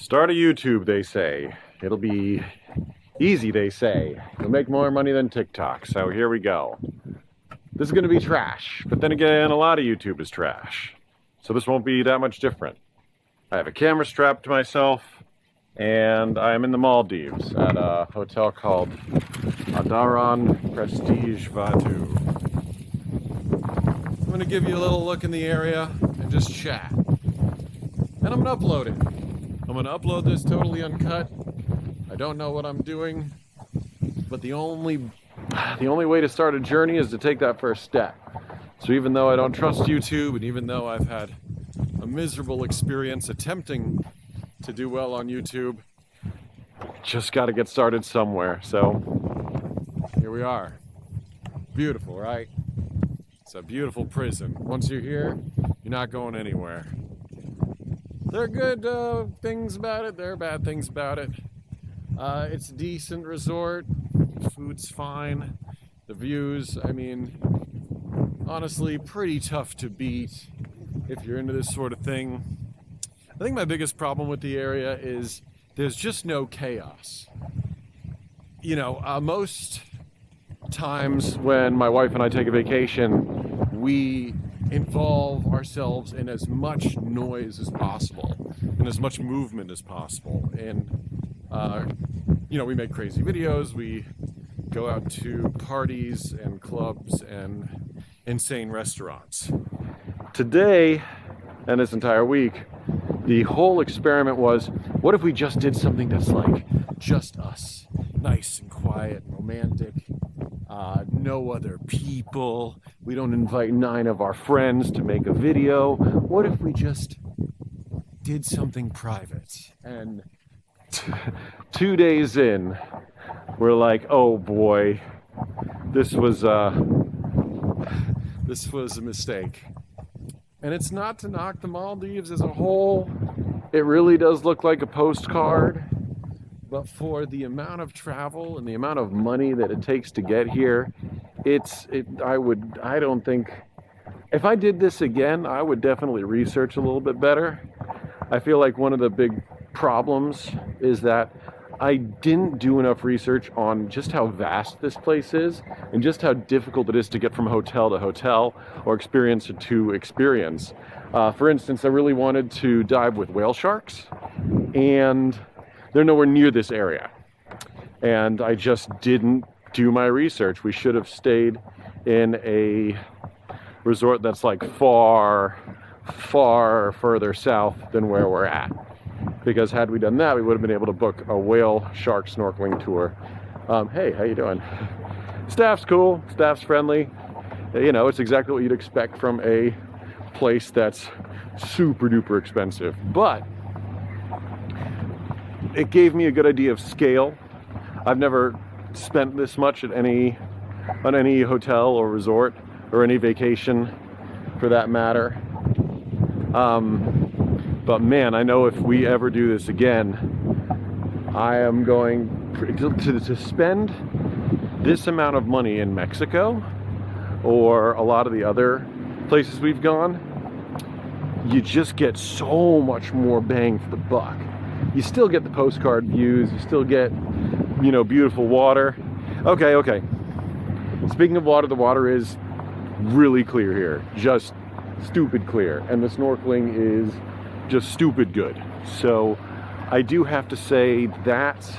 Start a YouTube, they say. It'll be easy, they say. You'll make more money than TikTok. So here we go. This is going to be trash. But then again, a lot of YouTube is trash. So this won't be that much different. I have a camera strapped to myself, and I'm in the Maldives at a hotel called Adaaran Prestige Vadoo. I'm going to give you a little look in the area and just chat. And I'm going to upload it. I'm going to upload this totally uncut. I don't know what I'm doing, but the only way to start a journey is to take that first step. So even though I don't trust YouTube, and even though I've had a miserable experience attempting to do well on YouTube, just got to get started somewhere. So here we are. Beautiful, right? It's a beautiful prison. Once you're here, you're not going anywhere. There are good things about it, there are bad things about it. It's a decent resort, food's fine, the views, I mean, honestly, pretty tough to beat if you're into this sort of thing. I think my biggest problem with the area is there's just no chaos. You know, most times when my wife and I take a vacation, we involve ourselves in as much noise as possible and as much movement as possible. And, you know, we make crazy videos, we go out to parties and clubs and insane restaurants. Today, and this entire week, the whole experiment was, what if we just did something that's like just us? Nice and quiet, romantic, no other people. We don't invite 9 of our friends to make a video. What if we just did something private? And 2 days in, we're like, oh boy, this was a mistake. And it's not to knock the Maldives as a whole. It really does look like a postcard. But for the amount of travel and the amount of money that it takes to get here, I don't think, if I did this again, I would definitely research a little bit better. I feel like one of the big problems is that I didn't do enough research on just how vast this place is and just how difficult it is to get from hotel to hotel or experience to experience. For instance, I really wanted to dive with whale sharks, and they're nowhere near this area. And I just didn't do my research. We should have stayed in a resort that's like far, far further south than where we're at. Because had we done that, we would have been able to book a whale shark snorkeling tour. Hey, how you doing? Staff's cool, staff's friendly. You know, it's exactly what you'd expect from a place that's super duper expensive. But it gave me a good idea of scale. I've never spent this much on any hotel or resort or any vacation for that matter. But man, I know if we ever do this again, I am going to spend this amount of money in Mexico or a lot of the other places we've gone. You just get so much more bang for the buck. You still get the postcard views, you still get, you know, beautiful water. Okay. Speaking of water, the water is really clear here. Just stupid clear. And the snorkeling is just stupid good. So I do have to say that's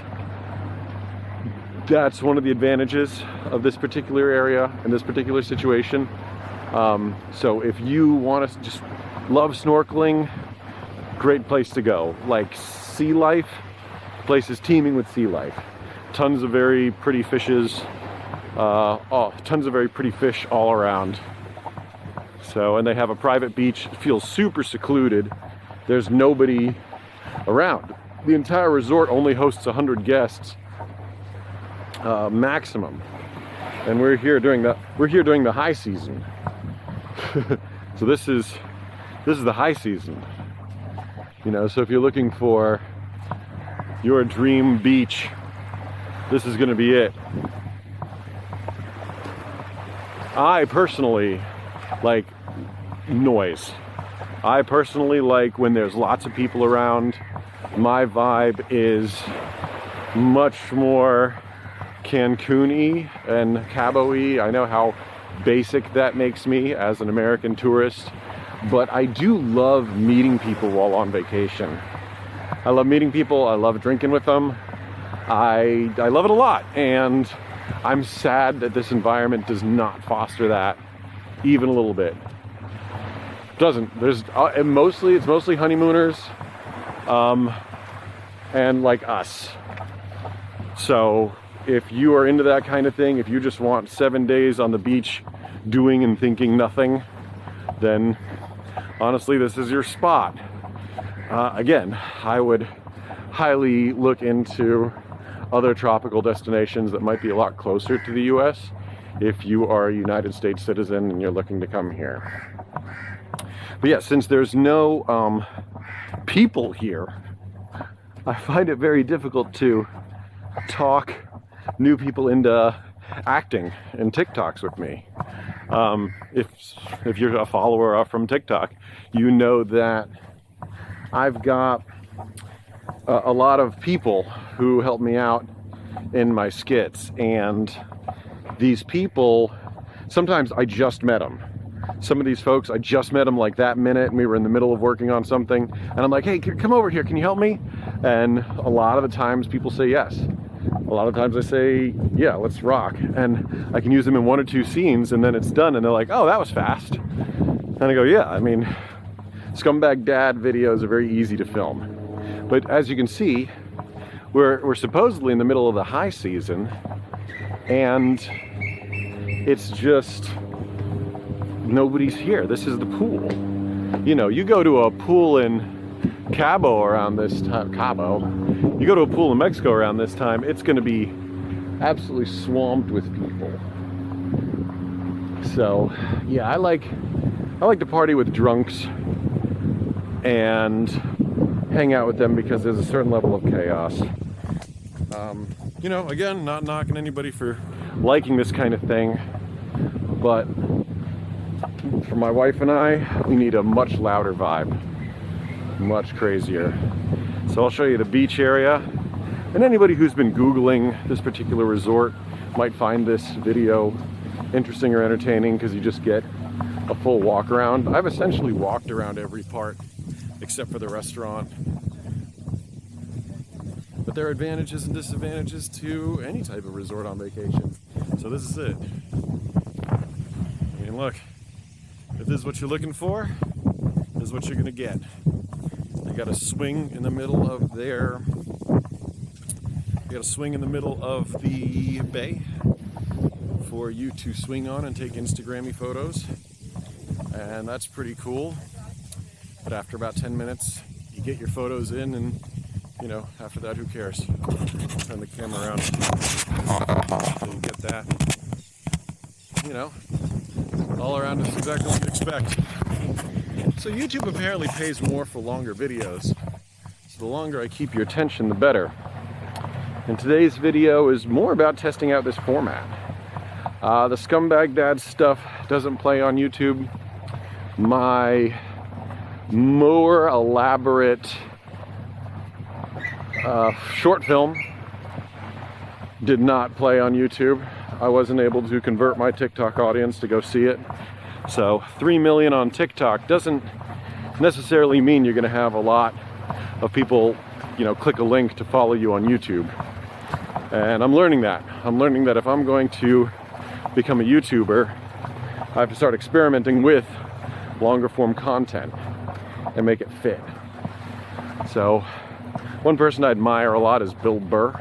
one of the advantages of this particular area and this particular situation. So if you want to just love snorkeling, great place to go. Like sea life, the place is teeming with sea life. Tons of very pretty fishes, tons of very pretty fish all around. So, and they have a private beach. It feels super secluded. There's nobody around. The entire resort only hosts 100 guests maximum, and we're here during the high season. So this is the high season. You know, so if you're looking for your dream beach, this is going to be it. I personally like noise. I personally like when there's lots of people around. My vibe is much more Cancun-y and Cabo-y. I know how basic that makes me as an American tourist, but I do love meeting people while on vacation. I love meeting people, I love drinking with them. I love it a lot, and I'm sad that this environment does not foster that even a little bit. Doesn't. There's it's mostly honeymooners, and like us. So if you are into that kind of thing, if you just want 7 days on the beach doing and thinking nothing, then honestly, this is your spot. Again, I would highly look into other tropical destinations that might be a lot closer to the US if you are a United States citizen and you're looking to come here. But yeah, since there's no people here, I find it very difficult to talk new people into acting in TikToks with me. If you're a follower from TikTok, you know that I've got a lot of people who help me out in my skits, and these people, sometimes I just met them. Some of these folks, I just met them like that minute, and we were in the middle of working on something, and I'm like, hey, come over here, can you help me? And a lot of the times people say yes. A lot of times I say, yeah, let's rock. And I can use them in 1 or 2 scenes, and then it's done, and they're like, oh, that was fast. And I go, yeah, I mean, scumbag dad videos are very easy to film. But as you can see, we're supposedly in the middle of the high season, and it's just nobody's here. This is the pool. You know, you go to a pool in Cabo around this time, you go to a pool in Mexico around this time, it's going to be absolutely swamped with people. So yeah, I like to party with drunks and hang out with them because there's a certain level of chaos. You know, again, not knocking anybody for liking this kind of thing, but for my wife and I, we need a much louder vibe, much crazier. So I'll show you the beach area, and anybody who's been Googling this particular resort might find this video interesting or entertaining because you just get a full walk around. I've essentially walked around every part except for the restaurant. But there are advantages and disadvantages to any type of resort on vacation. So this is it. I mean, look, if this is what you're looking for, this is what you're gonna get. They got a swing in the middle of the bay for you to swing on and take Instagrammy photos. And that's pretty cool. But after about 10 minutes, you get your photos in, and you know, after that, who cares? Turn the camera around so you get that. You know, all around is exactly what you'd expect. So YouTube apparently pays more for longer videos. So the longer I keep your attention, the better. And today's video is more about testing out this format. The Scumbag Dad stuff doesn't play on YouTube. My more elaborate short film did not play on YouTube. I wasn't able to convert my TikTok audience to go see it. So 3 million on TikTok doesn't necessarily mean you're going to have a lot of people, you know, click a link to follow you on YouTube. And I'm learning that. I'm learning that if I'm going to become a YouTuber, I have to start experimenting with longer form content and make it fit. So one person I admire a lot is Bill Burr.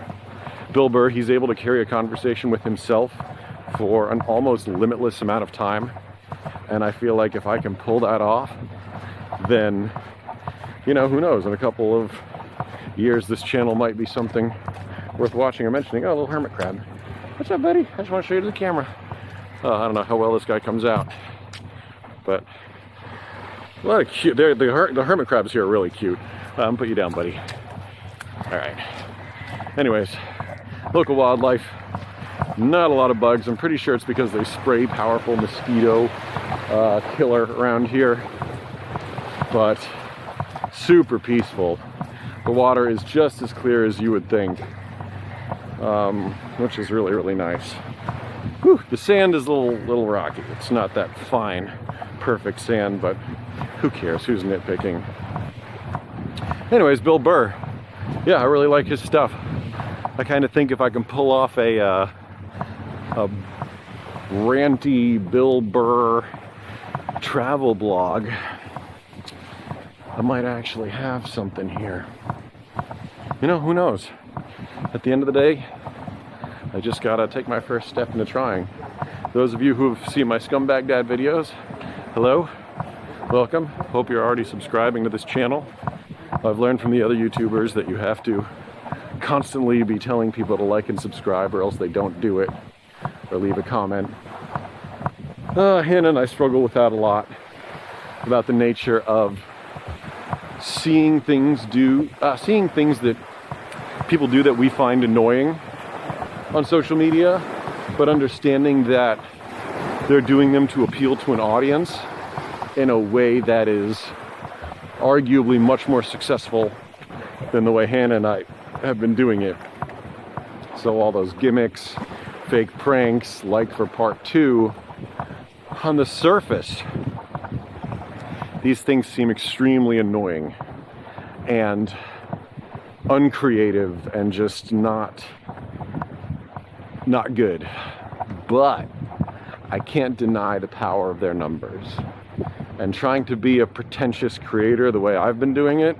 Bill Burr, he's able to carry a conversation with himself for an almost limitless amount of time. And I feel like if I can pull that off, then, you know, who knows, in a couple of years this channel might be something worth watching or mentioning. Oh, a little hermit crab. What's up, buddy? I just want to show you to the camera. I don't know how well this guy comes out, but a lot of cute. The hermit crabs here are really cute. Put you down, buddy. All right. Anyways, local wildlife, not a lot of bugs. I'm pretty sure it's because they spray powerful mosquito killer around here, but super peaceful. The water is just as clear as you would think, which is really, really nice. Whew, the sand is a little rocky. It's not that fine, perfect sand, but who cares? Who's nitpicking? Anyways, Bill Burr. Yeah, I really like his stuff. I kind of think if I can pull off a ranty Bill Burr travel blog, I might actually have something here. You know, who knows? At the end of the day, I just gotta take my first step into trying. Those of you who have seen my Scumbag Dad videos, hello, welcome. Hope you're already subscribing to this channel. I've learned from the other YouTubers that you have to constantly be telling people to like and subscribe, or else they don't do it, or leave a comment. Hannah and I struggle with that a lot, about the nature of seeing things that people do that we find annoying on social media, but understanding that they're doing them to appeal to an audience in a way that is arguably much more successful than the way Hannah and I have been doing it. So all those gimmicks, fake pranks, like for part 2, on the surface, these things seem extremely annoying and uncreative and just not good. But I can't deny the power of their numbers. And trying to be a pretentious creator the way I've been doing it,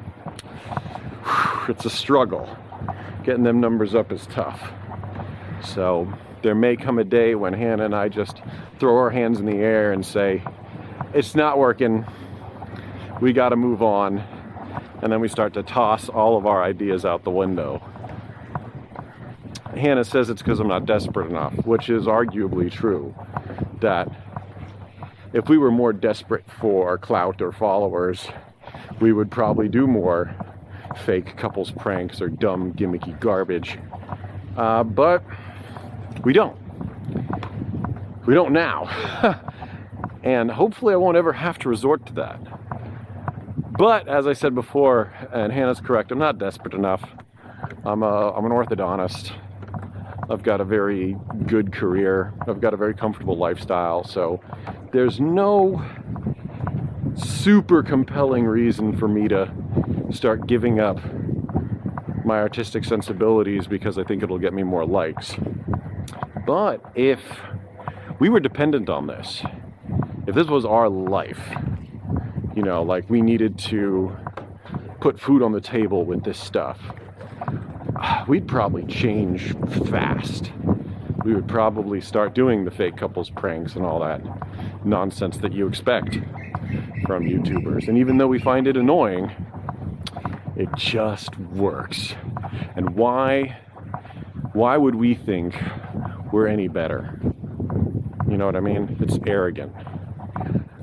it's a struggle. Getting them numbers up is tough. So there may come a day when Hannah and I just throw our hands in the air and say, it's not working, we gotta move on. And then we start to toss all of our ideas out the window. Hannah says it's because I'm not desperate enough, which is arguably true. That if we were more desperate for clout or followers, we would probably do more fake couples pranks or dumb gimmicky garbage. But we don't. We don't now. And hopefully I won't ever have to resort to that. But as I said before, and Hannah's correct, I'm not desperate enough. I'm an orthodontist. I've got a very good career. I've got a very comfortable lifestyle. So there's no super compelling reason for me to start giving up my artistic sensibilities because I think it'll get me more likes. But if we were dependent on this, if this was our life, you know, like we needed to put food on the table with this stuff, we'd probably change fast. We would probably start doing the fake couples pranks and all that nonsense that you expect from YouTubers. And even though we find it annoying, it just works. And why would we think we're any better? You know what I mean? It's arrogant.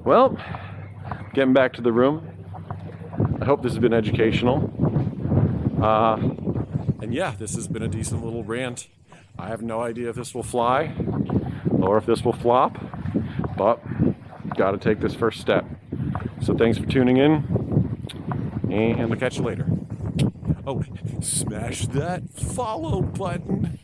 Well, getting back to the room. I hope this has been educational. And yeah, this has been a decent little rant. I have no idea if this will fly or if this will flop, but got to take this first step. So thanks for tuning in, and I'll catch you later. Oh, smash that follow button.